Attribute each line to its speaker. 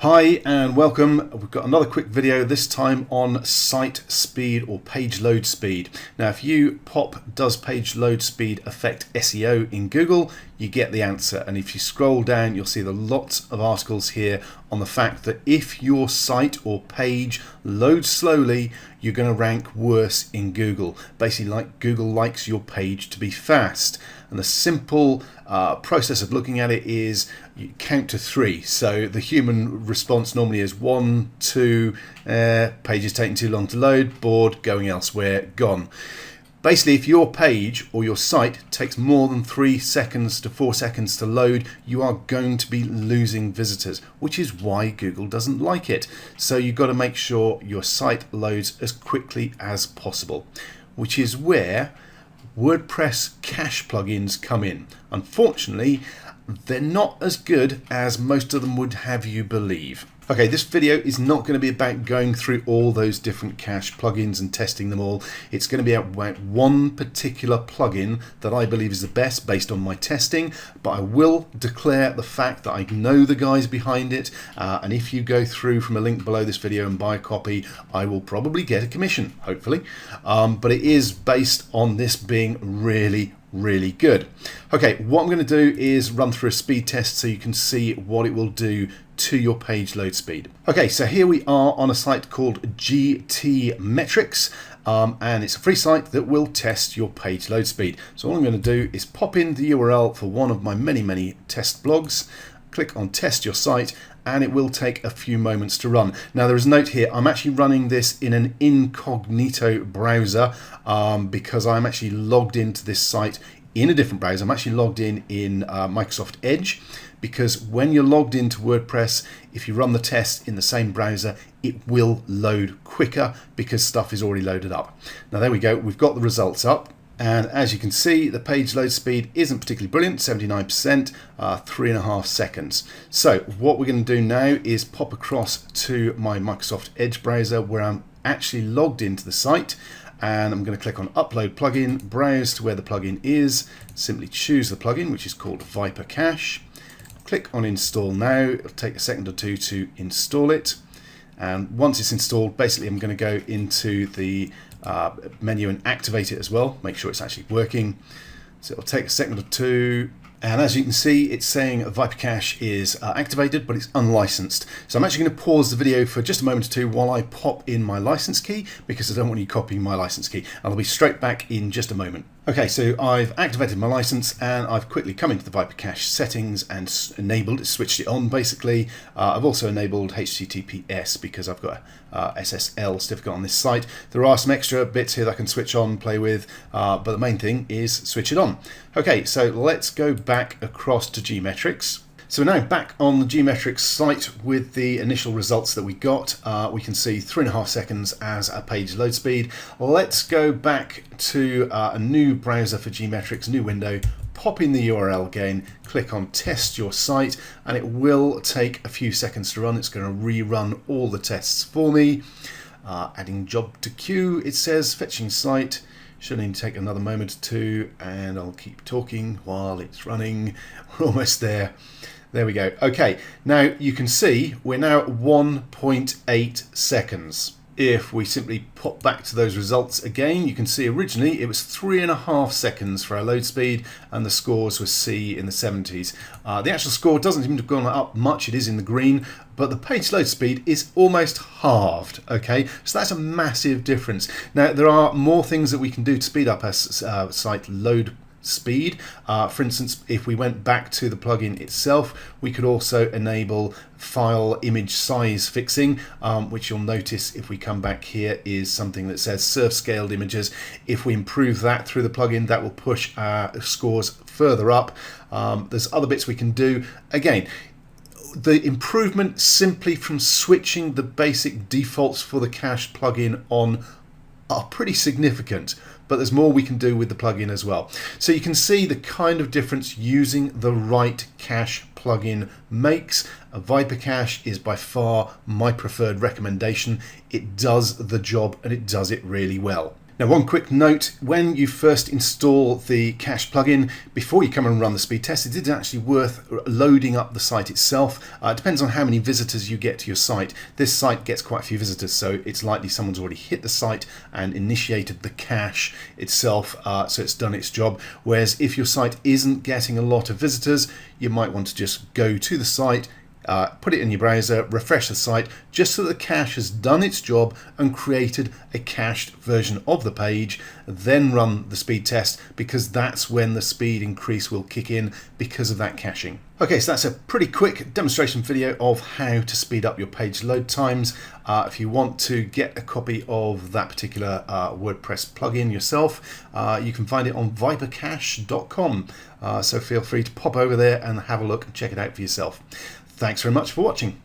Speaker 1: Hi and welcome. We've got another quick video, this time on site speed or page load speed. Now if you pop does page load speed affect SEO in Google, you get the answer, and if you scroll down you'll see lots of articles here on the fact that if your site or page loads slowly, you're going to rank worse in Google. Basically, like Google likes your page to be fast, and the simple process of looking at it is you count to 3. So the human response normally is 1, 2, page is taking too long to load, bored, going elsewhere, gone. Basically, if your page or your site takes more than 3 seconds to 4 seconds to load, you are going to be losing visitors, which is why Google doesn't like it. So you've got to make sure your site loads as quickly as possible, which is where WordPress cache plugins come in. Unfortunately, they're not as good as most of them would have you believe. Okay, this video is not going to be about going through all those different cache plugins and testing them all. It's going to be about one particular plugin that I believe is the best based on my testing, but I will declare the fact that I know the guys behind it, and if you go through from a link below this video and buy a copy, I will probably get a commission, hopefully. But it is based on this being really good. Okay, what I'm going to do is run through a speed test so you can see what it will do to your page load speed. Okay, so here we are on a site called GT Metrics, and it's a free site that will test your page load speed. So all I'm going to do is pop in the URL for one of my many test blogs, click on test your site, and it will take a few moments to run. Now there is a note here, I'm actually running this in an incognito browser because I'm actually logged into this site in a different browser. I'm actually logged in Microsoft Edge, because when you're logged into WordPress, if you run the test in the same browser, it will load quicker because stuff is already loaded up. Now there we go, we've got the results up. And as you can see, the page load speed isn't particularly brilliant, 79%, 3.5 seconds. So what we're going to do now is pop across to my Microsoft Edge browser where I'm actually logged into the site, and I'm going to click on Upload Plugin, browse to where the plugin is, simply choose the plugin, which is called vipercache. Click on Install Now. It'll take a second or two to install it. And once it's installed, basically I'm going to go into the menu and activate it as well, make sure it's actually working. So it'll take a second or two, and as you can see, it's saying vipercache is activated, but it's unlicensed. So I'm actually going to pause the video for just a moment or two while I pop in my license key, because I don't want you copying my license key. I'll be straight back in just a moment. Okay, so I've activated my license and I've quickly come into the vipercache settings and switched it on basically. I've also enabled HTTPS because I've got a SSL certificate on this site. There are some extra bits here that I can switch on, play with, but the main thing is switch it on. Okay, so let's go back across to Gmetrics. So we're now back on the Gmetrics site with the initial results that we got. We can see 3.5 seconds as a page load speed. Let's go back to a new browser for Gmetrics, new window, pop in the URL again, click on test your site, and it will take a few seconds to run. It's going to rerun all the tests for me. Adding job to queue, it says fetching site. Should only take another moment or two, and I'll keep talking while it's running. We're almost there. There we go. Okay, now you can see we're now at 1.8 seconds. If we simply pop back to those results again, you can see originally it was 3.5 seconds for our load speed, and the scores were C in the 70s. The actual score doesn't seem to have gone up much, it is in the green, but the page load speed is almost halved. Okay, so that's a massive difference. Now there are more things that we can do to speed up our site load speed. For instance, if we went back to the plugin itself, we could also enable file image size fixing, which you'll notice if we come back here is something that says serve scaled images. If we improve that through the plugin, that will push our scores further up. There's other bits we can do. Again, the improvement simply from switching the basic defaults for the cache plugin on are pretty significant, but there's more we can do with the plugin as well. So you can see the kind of difference using the right cache plugin makes. A vipercache is by far my preferred recommendation. It does the job and it does it really well. Now, one quick note, when you first install the cache plugin, before you come and run the speed test, it is actually worth loading up the site itself. It depends on how many visitors you get to your site. This site gets quite a few visitors, so it's likely someone's already hit the site and initiated the cache itself, so it's done its job. Whereas if your site isn't getting a lot of visitors, you might want to just go to the site, put it in your browser, refresh the site, just so the cache has done its job and created a cached version of the page, then run the speed test, because that's when the speed increase will kick in because of that caching. Okay, so that's a pretty quick demonstration video of how to speed up your page load times. If you want to get a copy of that particular WordPress plugin yourself, you can find it on vipercache.com. So feel free to pop over there and have a look and check it out for yourself. Thanks very much for watching.